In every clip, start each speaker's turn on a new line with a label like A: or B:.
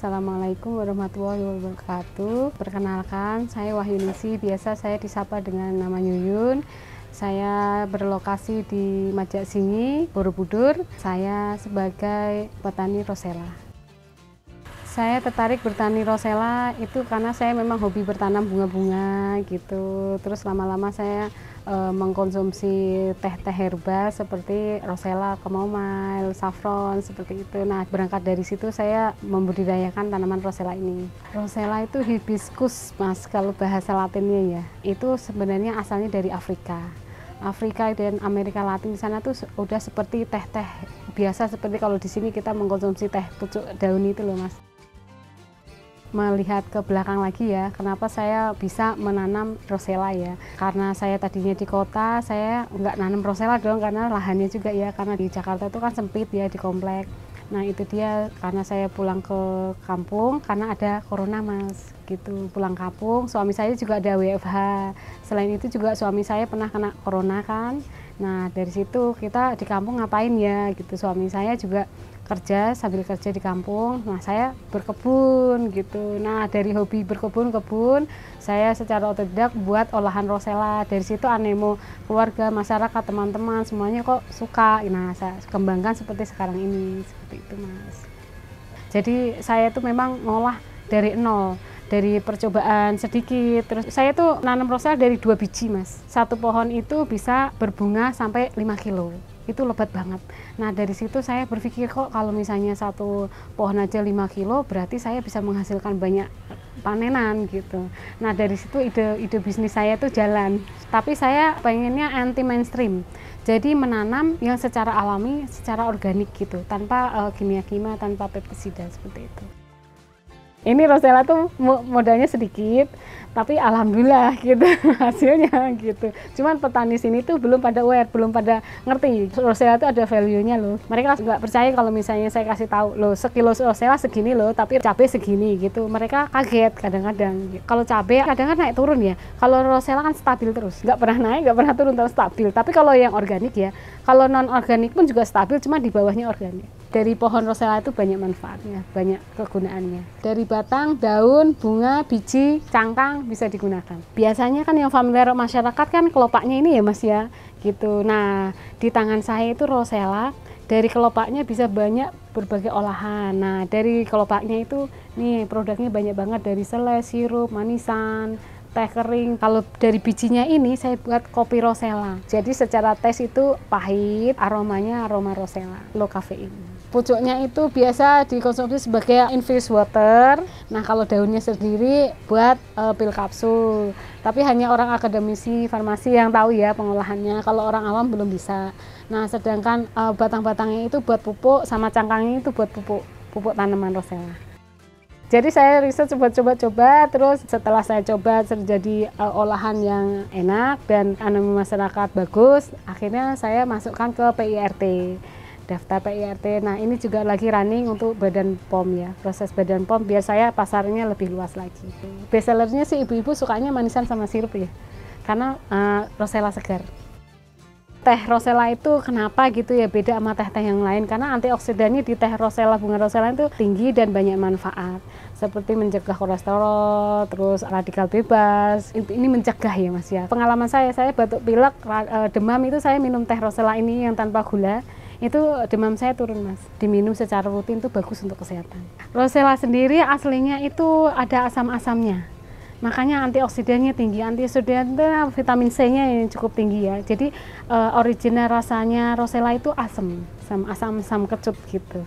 A: Assalamualaikum warahmatullahi wabarakatuh. Perkenalkan, saya Wahyunisi, biasa saya disapa dengan nama Yuyun. Saya berlokasi di Majak Singi, Borobudur. Saya sebagai petani rosella. Saya tertarik bertani rosella itu karena saya memang hobi bertanam bunga-bunga gitu. Terus lama-lama saya mengkonsumsi teh-teh herbal seperti rosella, chamomile, saffron seperti itu. Nah, berangkat dari situ saya membudidayakan tanaman rosella ini. Rosella itu hibiscus, Mas, kalau bahasa Latinnya ya. Itu sebenarnya asalnya dari Afrika. Afrika dan Amerika Latin di sana tuh udah seperti teh-teh biasa, seperti kalau di sini kita mengkonsumsi teh pucuk daun itu loh, Mas. Melihat ke belakang lagi ya, kenapa saya bisa menanam rosella ya, karena saya tadinya di kota, saya nggak nanam rosella dong karena lahannya juga ya, karena di Jakarta itu kan sempit ya di komplek. Nah itu dia, karena saya pulang ke kampung karena ada corona, Mas, gitu. Pulang kampung, suami saya juga ada WFH, selain itu juga suami saya pernah kena corona kan. Nah dari situ kita di kampung ngapain ya gitu, suami saya juga kerja sambil kerja di kampung, nah saya berkebun gitu. Nah dari hobi berkebun, saya secara otodidak buat olahan rosella. Dari situ animo keluarga, masyarakat, teman-teman semuanya kok suka. Nah saya kembangkan seperti sekarang ini, seperti itu, Mas. Jadi saya tuh memang ngolah dari nol, dari percobaan sedikit. Terus saya tuh nanam rosella dari 2 biji, Mas. Satu pohon itu bisa berbunga sampai 5 kilo. Itu lebat banget. Nah dari situ saya berpikir, kok kalau misalnya satu pohon aja 5 kilo berarti saya bisa menghasilkan banyak panenan gitu. Nah dari situ ide bisnis saya itu jalan. Tapi saya pengennya anti mainstream, jadi menanam yang secara alami, secara organik gitu, tanpa kimia-kimia, tanpa pestisida seperti itu. Ini rosella tuh modalnya sedikit, tapi alhamdulillah gitu hasilnya gitu. Cuman petani sini tuh belum pada aware, belum pada ngerti rosella tuh ada value-nya loh. Mereka nggak percaya kalau misalnya saya kasih tahu, loh sekilo rosella segini loh, tapi cabai segini gitu. Mereka kaget kadang-kadang. Kalau cabai kadang-kadang naik turun ya. Kalau rosella kan stabil terus, nggak pernah naik, nggak pernah turun, terus stabil. Tapi kalau yang organik ya, kalau non organik pun juga stabil, cuma di bawahnya organik. Dari pohon rosella itu banyak manfaatnya, banyak kegunaannya. Dari batang, daun, bunga, biji, cangkang bisa digunakan. Biasanya kan yang familiar masyarakat kan kelopaknya ini ya, Mas ya, gitu. Nah, di tangan saya itu rosella, dari kelopaknya bisa banyak berbagai olahan. Nah, dari kelopaknya itu nih produknya banyak banget, dari selai, sirup, manisan, teh kering. Kalau dari bijinya ini saya buat kopi rosella. Jadi secara tes itu pahit, aromanya aroma rosella, low kafein. Pucuknya itu biasa dikonsumsi sebagai infused water. Nah kalau daunnya sendiri buat pil kapsul. Tapi hanya orang akademisi farmasi yang tahu ya pengolahannya. Kalau orang awam belum bisa. Nah sedangkan batang-batangnya itu buat pupuk, sama cangkangnya itu buat pupuk tanaman rosella. Jadi saya riset coba-coba, terus setelah saya coba terjadi olahan yang enak dan animo masyarakat bagus, akhirnya saya masukkan ke PIRT, daftar PIRT. Nah ini juga lagi running untuk Badan POM ya, proses Badan POM biar saya pasarnya lebih luas lagi. Best sellernya sih ibu-ibu sukanya manisan sama sirup ya, karena rosella segar. Teh rosella itu kenapa gitu ya beda sama teh-teh yang lain, karena antioksidannya di teh rosella, bunga rosella itu tinggi dan banyak manfaat seperti mencegah kolesterol, terus radikal bebas. Ini mencegah ya, Mas ya. Pengalaman saya batuk pilek, demam itu saya minum teh rosella ini yang tanpa gula, itu demam saya turun, Mas. Diminum secara rutin itu bagus untuk kesehatan. Rosella sendiri aslinya itu ada asam-asamnya. Makanya antioksidannya tinggi, antioksidan itu vitamin C-nya yang cukup tinggi ya. Jadi original rasanya rosella itu asam kecut gitu.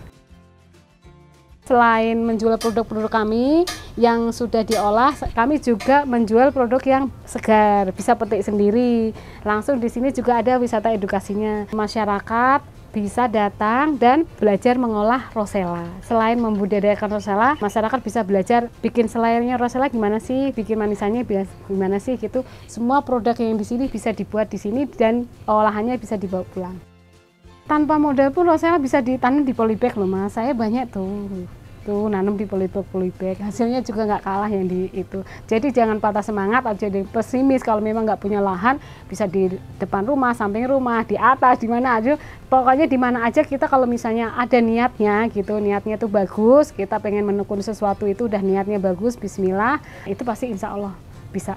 A: Selain menjual produk-produk kami yang sudah diolah, kami juga menjual produk yang segar, bisa petik sendiri. Langsung di sini juga ada wisata edukasinya. Masyarakat bisa datang dan belajar mengolah rosella. Selain membudidayakan rosella, masyarakat bisa belajar bikin selainnya rosella gimana sih, bikin manisannya gimana sih gitu. Semua produk yang di sini bisa dibuat di sini dan olahannya bisa dibawa pulang. Tanpa modal pun rosella bisa ditanam di polybag loh, Mas. Saya banyak tuh. itu, nanam di polybag. Hasilnya juga nggak kalah yang di itu. Jadi jangan patah semangat atau jadi pesimis kalau memang nggak punya lahan, bisa di depan rumah, samping rumah, di atas, di mana aja. Pokoknya di mana aja kita kalau misalnya ada niatnya gitu, niatnya tuh bagus, kita pengen menekuni sesuatu itu udah niatnya bagus, bismillah, itu pasti insya Allah bisa.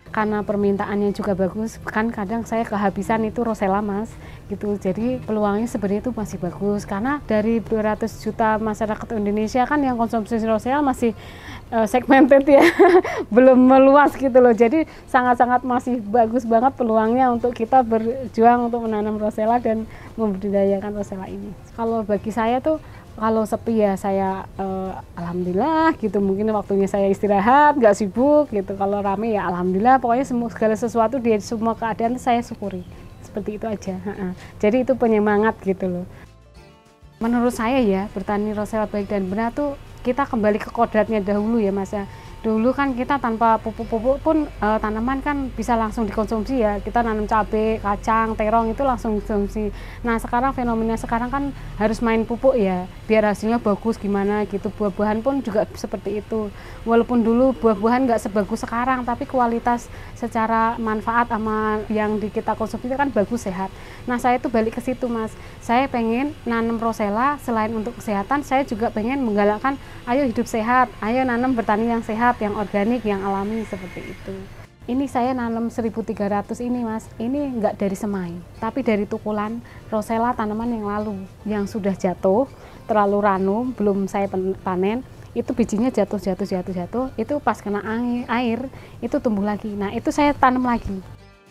A: Karena permintaannya juga bagus, kan kadang saya kehabisan itu rosella mas gitu, jadi peluangnya sebenarnya itu masih bagus karena dari 200 juta masyarakat Indonesia kan yang konsumsi rosella masih segmented ya belum meluas gitu loh, jadi sangat-sangat masih bagus banget peluangnya untuk kita berjuang untuk menanam rosella dan membudidayakan rosella ini. Kalau bagi saya tuh kalau sepi ya saya alhamdulillah gitu, mungkin waktunya saya istirahat, nggak sibuk gitu. Kalau rame ya alhamdulillah, pokoknya segala sesuatu di semua keadaan saya syukuri. Seperti itu aja. Jadi itu penyemangat gitu loh. Menurut saya ya, bertani rosella baik dan benar tuh kita kembali ke kodratnya dahulu ya mas ya. Dulu kan kita tanpa pupuk-pupuk pun tanaman kan bisa langsung dikonsumsi ya. Kita nanam cabai, kacang, terong itu langsung dikonsumsi. Nah sekarang fenomena sekarang kan harus main pupuk ya, biar hasilnya bagus gimana gitu. Buah-buahan pun juga seperti itu. Walaupun dulu buah-buahan nggak sebagus sekarang, tapi kualitas secara manfaat sama yang kita konsumsi itu kan bagus, sehat. Nah saya tuh balik ke situ mas. Saya pengen nanam rosella selain untuk kesehatan, saya juga pengen menggalakkan ayo hidup sehat, ayo nanam bertani yang sehat, yang organik, yang alami seperti itu. Ini saya nanam 1.300 ini mas, ini enggak dari semai, tapi dari tukulan rosella tanaman yang lalu, yang sudah jatuh, terlalu ranum, belum saya panen, itu bijinya jatuh, itu pas kena air, itu tumbuh lagi. Nah itu saya tanam lagi.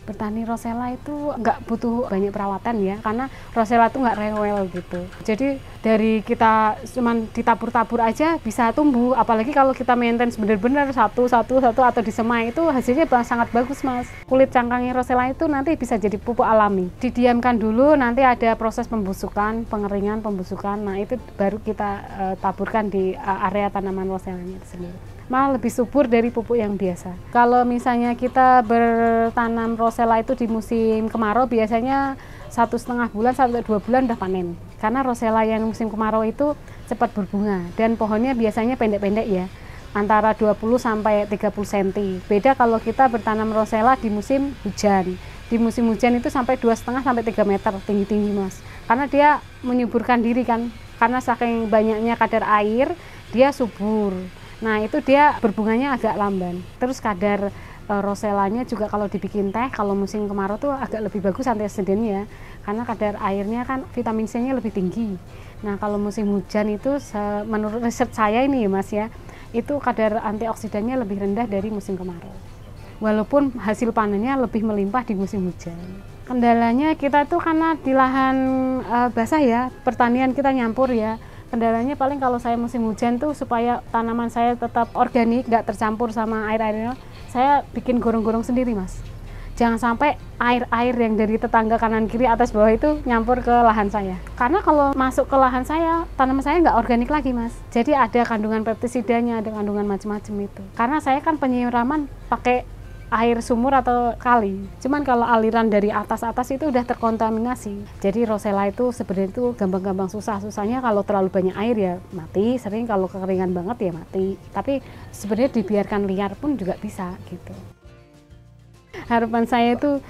A: Bertani rosella itu nggak butuh banyak perawatan ya, karena rosella itu nggak rewel gitu. Jadi dari kita cuman ditabur-tabur aja bisa tumbuh, apalagi kalau kita maintain benar-benar satu atau disemai itu hasilnya sangat bagus mas. Kulit cangkangnya rosella itu nanti bisa jadi pupuk alami. Didiamkan dulu, nanti ada proses pembusukan, pengeringan, pembusukan. Nah itu baru kita taburkan di area tanaman rosellanya itu sendiri. Malah lebih subur dari pupuk yang biasa. Kalau misalnya kita bertanam rosella itu di musim kemarau, biasanya 1,5 bulan sampai 2 bulan udah panen. Karena rosella yang musim kemarau itu cepat berbunga dan pohonnya biasanya pendek-pendek ya, antara 20 sampai 30 cm. Beda kalau kita bertanam rosella di musim hujan. Di musim hujan itu sampai 2,5 sampai 3 meter tinggi-tinggi mas. Karena dia menyuburkan diri kan, karena saking banyaknya kadar air dia subur. Nah itu dia berbunganya agak lamban. Terus kadar rosellanya juga kalau dibikin teh, kalau musim kemarau tuh agak lebih bagus antioksidannya, karena kadar airnya kan vitamin C-nya lebih tinggi. Nah kalau musim hujan itu menurut riset saya ini ya mas ya, itu kadar antioksidannya lebih rendah dari musim kemarau. Walaupun hasil panennya lebih melimpah di musim hujan. Kendalanya kita tuh karena di lahan basah ya, pertanian kita nyampur ya. Kendalanya paling kalau saya musim hujan tuh supaya tanaman saya tetap organik, nggak tercampur sama air-airnya, saya bikin gorong-gorong sendiri mas. Jangan sampai air-air yang dari tetangga kanan kiri atas bawah itu nyampur ke lahan saya. Karena kalau masuk ke lahan saya, tanaman saya nggak organik lagi mas. Jadi ada kandungan pestisidanya, ada kandungan macam-macam itu. Karena saya kan penyiraman pakai air sumur atau kali. Cuman kalau aliran dari atas-atas itu udah terkontaminasi. Jadi rosella itu sebenarnya itu gampang-gampang susahnya kalau terlalu banyak air ya mati, sering kalau kekeringan banget ya mati. Tapi sebenarnya dibiarkan liar pun juga bisa gitu. Harapan saya itu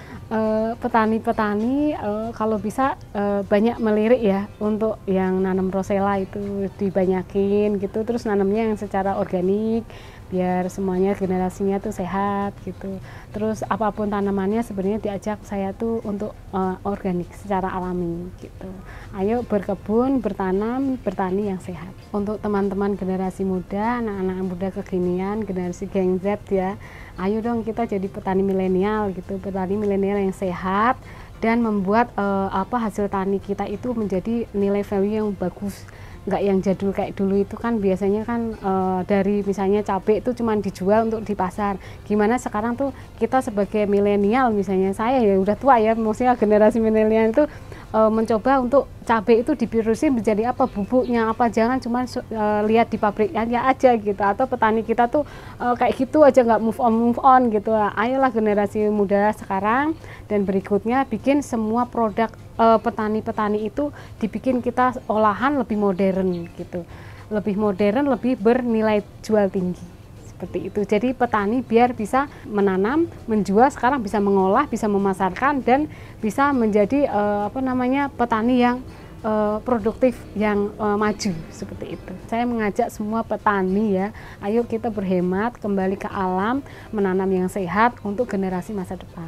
A: petani-petani kalau bisa banyak melirik ya untuk yang nanam rosella itu dibanyakin gitu, terus nanamnya yang secara organik biar semuanya generasinya tuh sehat gitu. Terus apapun tanamannya sebenarnya diajak saya tuh untuk organik secara alami gitu. Ayo berkebun, bertanam, bertani yang sehat. Untuk teman-teman generasi muda, anak-anak muda kekinian, generasi Gen Z ya, ayo dong kita jadi petani milenial gitu, petani milenial yang sehat dan membuat hasil tani kita itu menjadi nilai value yang bagus. Nggak yang jadul kayak dulu itu kan biasanya kan dari misalnya cabai itu cuma dijual untuk di pasar. Gimana sekarang tuh kita sebagai milenial, misalnya saya ya udah tua ya, maksudnya generasi milenial itu mencoba untuk cabai itu diproduksi menjadi apa, bubuknya apa, jangan cuma lihat di pabriknya aja gitu, atau petani kita tuh kayak gitu aja nggak move on gitu. Ayolah generasi muda sekarang dan berikutnya bikin semua produk petani-petani itu dibikin kita olahan lebih modern gitu. lebih modern, lebih bernilai jual tinggi. Seperti itu. Jadi petani biar bisa menanam, menjual, sekarang bisa mengolah, bisa memasarkan, dan bisa menjadi petani yang produktif, yang maju, seperti itu. Saya mengajak semua petani ya, ayo kita berhemat, kembali ke alam, menanam yang sehat untuk generasi masa depan.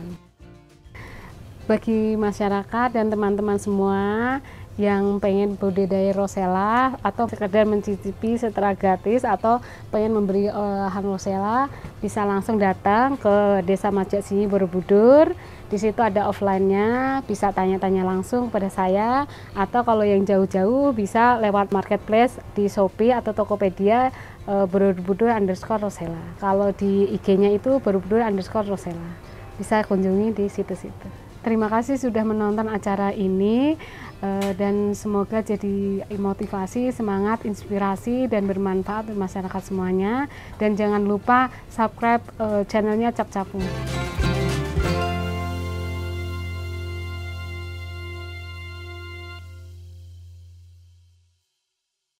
A: Bagi masyarakat dan teman-teman semua yang pengen budidaya rosella atau sekedar mencicipi secara gratis atau pengen memberi olahan rosella, bisa langsung datang ke Desa Majak Singi, Borobudur. Di situ ada offline-nya, bisa tanya-tanya langsung pada saya, atau kalau yang jauh-jauh bisa lewat marketplace di Shopee atau Tokopedia Borobudur_rosella. Kalau di IG-nya itu Borobudur_rosella. Bisa kunjungi di situ-situ. Terima kasih sudah menonton acara ini, dan semoga jadi motivasi, semangat, inspirasi, dan bermanfaat untuk masyarakat semuanya. Dan jangan lupa subscribe channelnya Cap Capung.